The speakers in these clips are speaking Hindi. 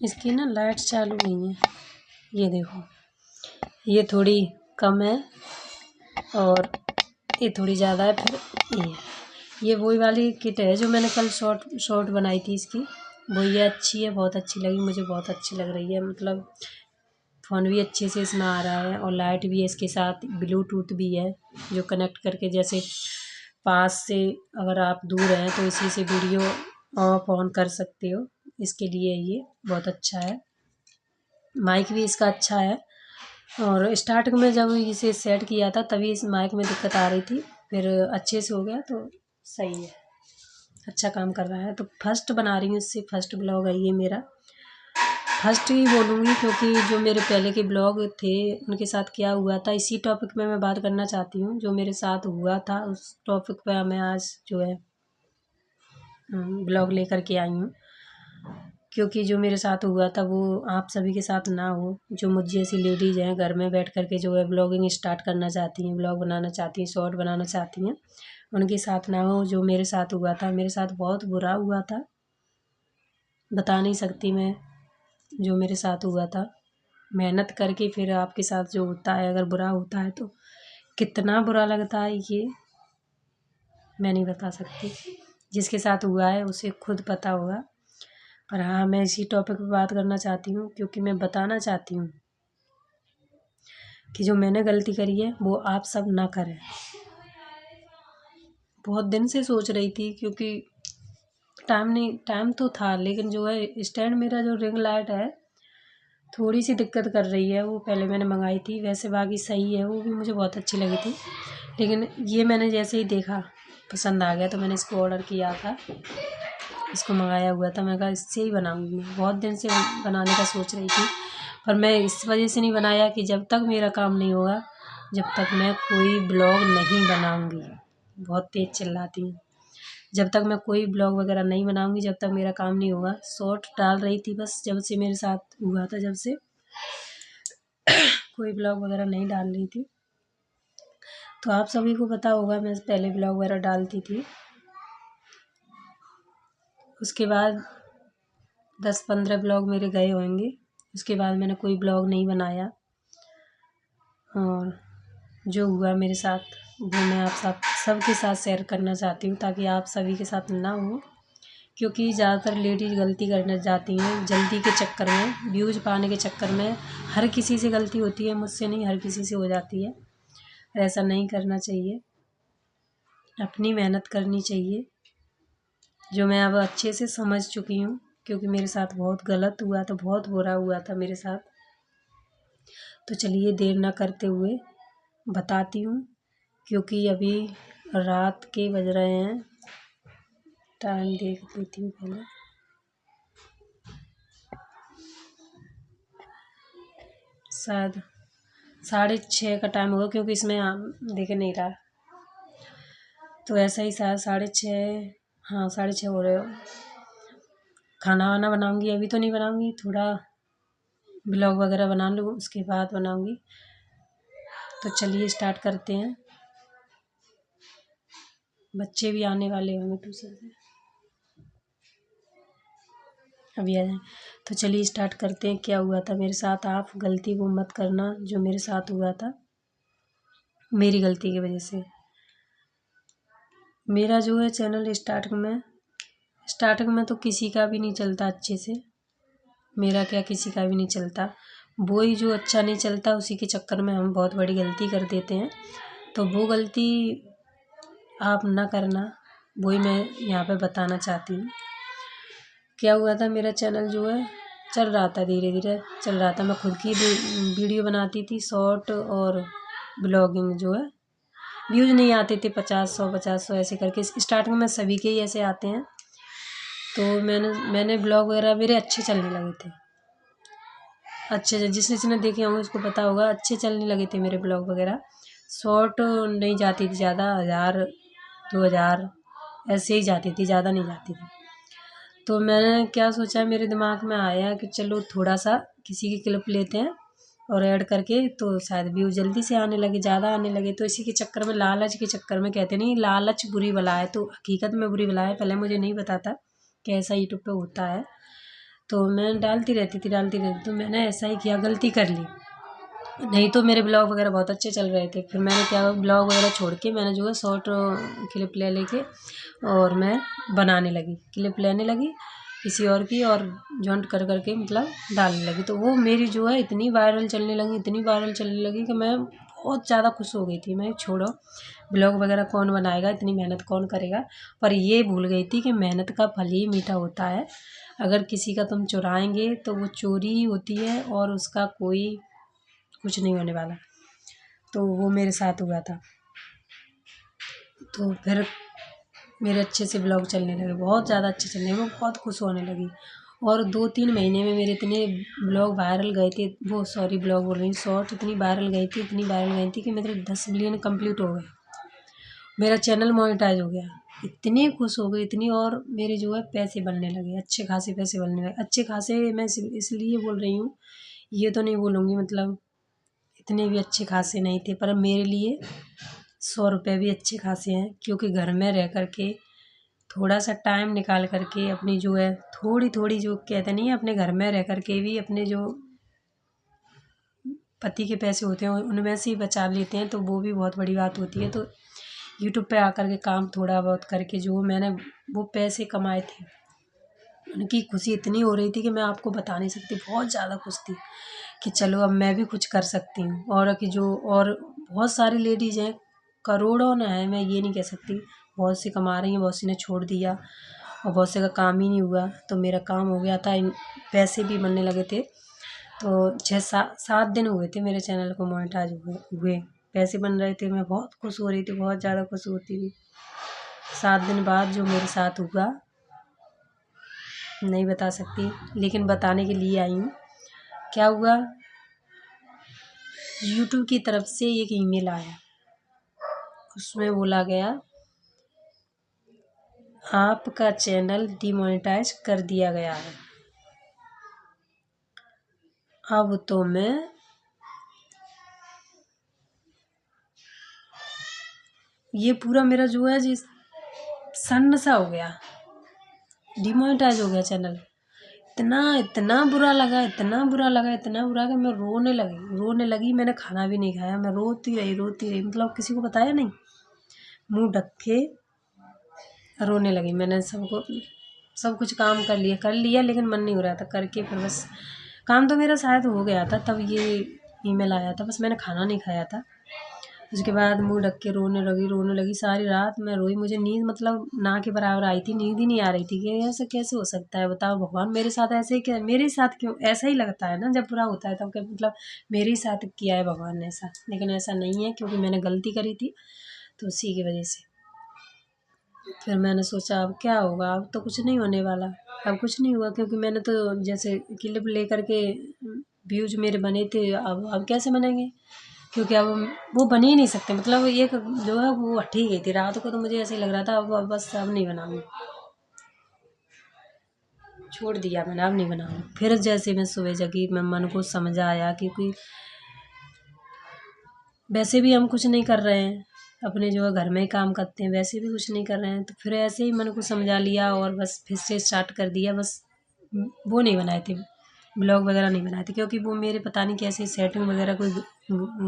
इसकी ना लाइट चालू नहीं है, ये देखो, ये थोड़ी कम है और ये थोड़ी ज़्यादा है। फिर ये वही वाली किट है जो मैंने कल शॉर्ट बनाई थी इसकी, वो ये अच्छी है, बहुत अच्छी लगी मुझे, बहुत अच्छी लग रही है। मतलब फ़ोन भी अच्छे से इसमें आ रहा है और लाइट भी है इसके साथ, ब्लूटूथ भी है जो कनेक्ट करके, जैसे पास से अगर आप दूर हैं तो इसी से वीडियो ऑफ ऑन कर सकते हो। इसके लिए ये बहुत अच्छा है। माइक भी इसका अच्छा है और स्टार्टिंग में जब इसे सेट किया था तभी इस माइक में दिक्कत आ रही थी, फिर अच्छे से हो गया तो सही है, अच्छा काम कर रहा है। तो फर्स्ट बना रही हूँ इससे, फर्स्ट ब्लॉग है ये मेरा, फर्स्ट ही बोलूँगी क्योंकि जो मेरे पहले के ब्लॉग थे उनके साथ क्या हुआ था इसी टॉपिक में मैं बात करना चाहती हूँ। जो मेरे साथ हुआ था उस टॉपिक पे मैं आज जो है ब्लॉग लेकर के आई हूँ, क्योंकि जो मेरे साथ हुआ था वो आप सभी के साथ ना हो। जो मुझ जैसी लेडीज़ हैं घर में बैठ कर के जो है ब्लॉगिंग स्टार्ट करना चाहती हैं, ब्लॉग बनाना चाहती हैं, शॉर्ट बनाना चाहती हैं, उनके साथ ना हो। जो मेरे साथ हुआ था, मेरे साथ बहुत बुरा हुआ था, बता नहीं सकती मैं जो मेरे साथ हुआ था। मेहनत करके फिर आपके साथ जो होता है अगर बुरा होता है तो कितना बुरा लगता है ये मैं नहीं बता सकती। जिसके साथ हुआ है उसे खुद पता होगा। पर हाँ, मैं इसी टॉपिक पे बात करना चाहती हूँ क्योंकि मैं बताना चाहती हूँ कि जो मैंने गलती करी है वो आप सब ना करें। बहुत दिन से सोच रही थी क्योंकि टाइम तो था, लेकिन जो है स्टैंड मेरा जो रिंग लाइट है थोड़ी सी दिक्कत कर रही है। वो पहले मैंने मंगाई थी, वैसे बाकी सही है, वो भी मुझे बहुत अच्छी लगी थी, लेकिन ये मैंने जैसे ही देखा पसंद आ गया तो मैंने इसको ऑर्डर किया था, इसको मंगाया हुआ था। मैं कहा इससे ही बनाऊंगी, बहुत दिन से बनाने का सोच रही थी, पर मैं इस वजह से नहीं बनाया कि जब तक मेरा काम नहीं होगा जब तक मैं कोई ब्लॉग नहीं बनाऊंगी। बहुत तेज़ चिल्लाती हूँ। जब तक मैं कोई ब्लॉग वगैरह नहीं बनाऊंगी, जब तक मेरा काम नहीं होगा। शॉर्ट डाल रही थी बस जब से मेरे साथ हुआ था, जब से कोई ब्लॉग वगैरह नहीं डाल रही थी। तो आप सभी को पता होगा मैं पहले ब्लॉग वगैरह डालती थी, उसके बाद 10-15 ब्लॉग मेरे गए होंगे, उसके बाद मैंने कोई ब्लॉग नहीं बनाया। और जो हुआ मेरे साथ वो मैं आप सबके साथ शेयर करना चाहती हूँ ताकि आप सभी के साथ ना हो। क्योंकि ज़्यादातर लेडीज़ गलती करने जाती हैं जल्दी के चक्कर में, व्यूज़ पाने के चक्कर में। हर किसी से गलती होती है, मुझसे नहीं, हर किसी से हो जाती है। ऐसा नहीं करना चाहिए, अपनी मेहनत करनी चाहिए, जो मैं अब अच्छे से समझ चुकी हूँ क्योंकि मेरे साथ बहुत गलत हुआ था, बहुत बुरा हुआ था मेरे साथ। तो चलिए देर ना करते हुए बताती हूँ, क्योंकि अभी रात के बज रहे हैं, टाइम देख लेती हूँ पहले। शायद 6:30 का टाइम होगा क्योंकि इसमें देखे नहीं रहा, तो ऐसा ही शायद 6:30, हाँ 6:30 हो रहे हो। खाना वाना बनाऊंगी, अभी तो नहीं बनाऊंगी, थोड़ा ब्लॉग वगैरह बना लूँ उसके बाद बनाऊंगी। तो चलिए स्टार्ट करते हैं, बच्चे भी आने वाले होंगे ट्यूशन से, अभी आ जाए। तो चलिए स्टार्ट करते हैं। क्या हुआ था मेरे साथ, आप गलती वो मत करना जो मेरे साथ हुआ था मेरी गलती की वजह से। मेरा जो है चैनल स्टार्टिंग में तो किसी का भी नहीं चलता अच्छे से, मेरा क्या किसी का भी नहीं चलता, वही जो अच्छा नहीं चलता उसी के चक्कर में हम बहुत बड़ी गलती कर देते हैं। तो वो गलती आप ना करना, वही मैं यहाँ पे बताना चाहती हूँ। क्या हुआ था, मेरा चैनल जो है चल रहा था, धीरे धीरे चल रहा था। मैं खुद की वीडियो बनाती थी शॉर्ट और ब्लॉगिंग, जो है व्यूज़ नहीं आते थे 50-100 ऐसे करके, स्टार्टिंग में सभी के ही ऐसे आते हैं। तो मैंने ब्लॉग वगैरह मेरे अच्छे चलने लगे थे, अच्छे जिसने देखे होंगे उसको पता होगा, अच्छे चलने लगे थे मेरे ब्लॉग वगैरह। शॉर्ट नहीं जाती थी ज़्यादा, 1000-2000 ऐसे ही जाती थी, ज़्यादा नहीं जाती थी। तो मैंने क्या सोचा, मेरे दिमाग में आया कि चलो थोड़ा सा किसी की क्लिप लेते हैं और ऐड करके, तो शायद व्यू जल्दी से आने लगे, ज़्यादा आने लगे। तो इसी के चक्कर में, लालच के चक्कर में, कहते नहीं लालच बुरी बला है, तो हकीकत में बुरी बला है। पहले मुझे नहीं पता था कि ऐसा यूट्यूब पे होता है। तो मैं डालती रहती थी तो मैंने ऐसा ही किया, गलती कर ली। नहीं तो मेरे ब्लॉग वगैरह बहुत अच्छे चल रहे थे। फिर मैंने क्या ब्लॉग वगैरह छोड़ के मैंने जो है शॉर्ट क्लिप ले लेके और मैं बनाने लगी, क्लिप लेने लगी किसी और की और जॉइंट कर करके मतलब डालने लगी। तो वो मेरी जो है इतनी वायरल चलने लगी कि मैं बहुत ज़्यादा खुश हो गई थी। मैं छोड़ो ब्लॉग वगैरह कौन बनाएगा, इतनी मेहनत कौन करेगा, पर ये भूल गई थी कि मेहनत का फल ही मीठा होता है। अगर किसी का तुम चुराएंगे तो वो चोरी ही होती है और उसका कोई कुछ नहीं होने वाला। तो वो मेरे साथ हुआ था। तो फिर मेरे अच्छे से ब्लॉग चलने लगे, बहुत ज़्यादा अच्छे चलने लगे, मैं बहुत खुश होने लगी। और 2-3 महीने में मेरे इतने ब्लॉग वायरल गए थे, ब्लॉग बोल रही हूँ, शॉर्ट इतनी वायरल गई थी कि मेरे 10 मिलियन कंप्लीट हो गए। मेरा चैनल मोनेटाइज हो गया। इतनी खुश हो गई, इतनी, और मेरे जो है पैसे बनने लगे, अच्छे खासे पैसे बनने लगे। अच्छे खासे मैं इसलिए बोल रही हूँ, ये तो नहीं बोलूँगी मतलब इतने भी अच्छे खासे नहीं थे, पर मेरे लिए 100 रुपये भी अच्छे खासे हैं। क्योंकि घर में रह कर के थोड़ा सा टाइम निकाल कर के अपनी जो है थोड़ी थोड़ी, जो कहते नहीं है, अपने घर में रह कर के भी अपने जो पति के पैसे होते हैं उनमें से ही बचा लेते हैं, तो वो भी बहुत बड़ी बात होती है। तो यूट्यूब पे आकर के काम थोड़ा बहुत करके जो मैंने वो पैसे कमाए थे, उनकी खुशी इतनी हो रही थी कि मैं आपको बता नहीं सकती। बहुत ज़्यादा खुश थी कि चलो अब मैं भी कुछ कर सकती हूँ। और कि जो और बहुत सारी लेडीज़ हैं, करोड़ों न है, मैं ये नहीं कह सकती, बहुत सी कमा रही हैं, बहुत सी ने छोड़ दिया और बहुत से का काम ही नहीं हुआ। तो मेरा काम हो गया था, पैसे भी बनने लगे थे। तो 6-7 दिन हुए थे मेरे चैनल को मोनेटाइज हुए, पैसे बन रहे थे। मैं बहुत खुश हो रही थी, बहुत ज़्यादा खुश होती थी। 7 दिन बाद जो मेरे साथ हुआ नहीं बता सकती, लेकिन बताने के लिए आई हूँ। क्या हुआ, यूट्यूब की तरफ से एक ईमेल आया, उसमें बोला गया आपका चैनल डिमोनेटाइज कर दिया गया है। अब तो मैं ये पूरा मेरा जो है जी सन्न सा हो गया, डिमोनेटाइज हो गया चैनल। इतना बुरा लगा कि मैं रोने लगी। मैंने खाना भी नहीं खाया, मैं रोती रही, मतलब किसी को बताया नहीं, मुंह ढक के रोने लगी। मैंने सब कुछ काम कर लिया लेकिन मन नहीं हो रहा था करके। फिर बस काम तो मेरा शायद हो गया था तब ये ईमेल आया था, बस मैंने खाना नहीं खाया था। उसके बाद मुंह ढक के रोने लगी। सारी रात मैं रोई, मुझे नींद मतलब ना के बराबर आई थी, नींद ही नहीं आ रही थी कि ऐसे कैसे हो सकता है, बताओ भगवान मेरे साथ ऐसे ही, क्या मेरे साथ क्यों ऐसा ही लगता है ना, जब बुरा होता है तब क्या मतलब मेरे ही साथ किया है भगवान ने ऐसा। लेकिन ऐसा नहीं है, क्योंकि मैंने गलती करी थी, तो उसी की वजह से। फिर मैंने सोचा अब क्या होगा, अब तो कुछ नहीं होने वाला। अब कुछ नहीं हुआ, क्योंकि मैंने तो जैसे क्लिप लेकर के व्यूज मेरे बने थे, अब कैसे बनेंगे, क्योंकि अब वो बन ही नहीं सकते। मतलब एक जो है वो हट ही गई थी रात को, तो मुझे ऐसे ही लग रहा था अब बस अब नहीं बनाऊंगी, छोड़ दिया मैंने, अब नहीं बनाऊंगी। फिर जैसे मैं सुबह जगी, मैं मन को समझ आया, क्योंकि वैसे भी हम कुछ नहीं कर रहे हैं, अपने जो है घर में ही काम करते हैं, वैसे भी कुछ नहीं कर रहे हैं। तो फिर ऐसे ही मन को समझा लिया और बस फिर से स्टार्ट कर दिया। बस वो नहीं बनाए थे, ब्लॉग वगैरह नहीं बनाए थे, क्योंकि वो मेरे पता नहीं कैसे सेटिंग वगैरह कोई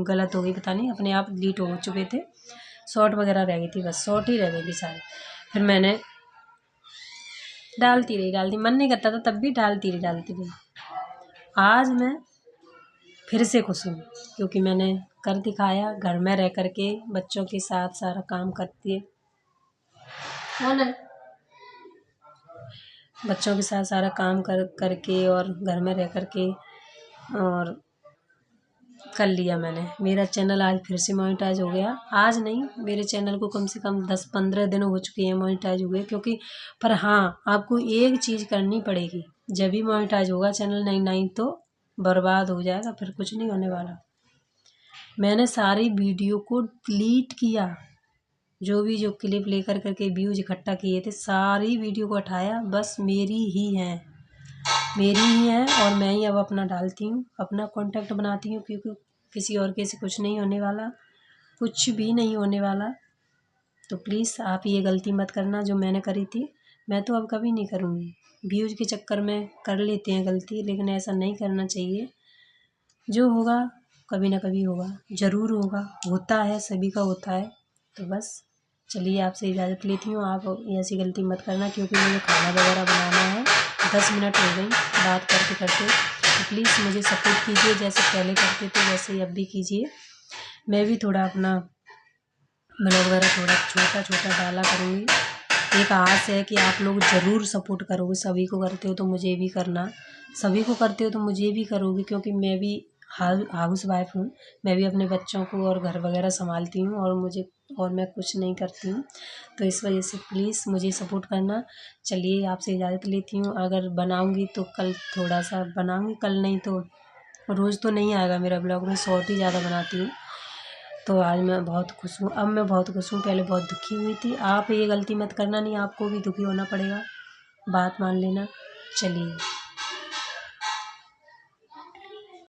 गलत हो गई, पता नहीं, अपने आप डिलीट हो चुके थे। शॉर्ट वगैरह रह गई थी, बस शॉर्ट ही रह गई थी सारी। फिर मैंने डालती रही, मन नहीं करता था तब भी डालती रही। आज मैं फिर से खुश हूँ, क्योंकि मैंने कर दिखाया, घर में रह कर के बच्चों के साथ सारा काम करती है ना, बच्चों के साथ सारा काम करके और घर में रह कर के और कर लिया मैंने। मेरा चैनल आज फिर से मोनेटाइज हो गया। आज नहीं, मेरे चैनल को कम से कम 10-15 दिन हो चुके हैं मोनेटाइज हुए, क्योंकि पर हाँ, आपको एक चीज़ करनी पड़ेगी, जब भी मोनेटाइज होगा चैनल, नहीं तो बर्बाद हो जाएगा, फिर कुछ नहीं होने वाला। मैंने सारी वीडियो को डिलीट किया, जो क्लिप लेकर करके व्यूज इकट्ठा किए थे, सारी वीडियो को हटाया, बस मेरी ही है और मैं ही अब अपना डालती हूँ, अपना कॉन्टेंट बनाती हूँ, क्योंकि किसी और के से कुछ नहीं होने वाला, कुछ भी नहीं होने वाला। तो प्लीज़ आप ये गलती मत करना जो मैंने करी थी, मैं तो अब कभी नहीं करूँगी। व्यूज़ के चक्कर में कर लेते हैं गलती, लेकिन ऐसा नहीं करना चाहिए। जो होगा कभी ना कभी होगा, ज़रूर होगा, होता है, सभी का होता है। तो बस चलिए आपसे इजाज़त लेती हूँ, आप ऐसी गलती मत करना, क्योंकि मुझे खाना वगैरह बनाना है। 10 मिनट हो गई बात करते करते, तो प्लीज़ मुझे सपोर्ट कीजिए, जैसे पहले करते थे वैसे ही अब भी कीजिए। मैं भी थोड़ा अपना ब्लॉग वगैरह थोड़ा छोटा छोटा डाला करूँगी। एक आस है कि आप लोग ज़रूर सपोर्ट करोगे, सभी को करते हो तो मुझे भी करना, सभी को करते हो तो मुझे भी करोगे, क्योंकि मैं भी हाउस वाइफ हूँ। मैं भी अपने बच्चों को और घर वगैरह संभालती हूँ, और मैं कुछ नहीं करती हूँ। तो इस वजह से प्लीज़ मुझे सपोर्ट करना। चलिए आपसे इजाज़त लेती हूँ। अगर बनाऊँगी तो कल थोड़ा सा बनाऊँगी, कल नहीं तो रोज़ तो नहीं आएगा मेरा ब्लॉग, मैं शॉर्ट ही ज़्यादा बनाती हूँ। तो आज मैं बहुत खुश हूँ, अब मैं बहुत खुश हूँ, पहले बहुत दुखी हुई थी। आप ये गलती मत करना, नहीं आपको भी दुखी होना पड़ेगा, बात मान लेना। चलिए।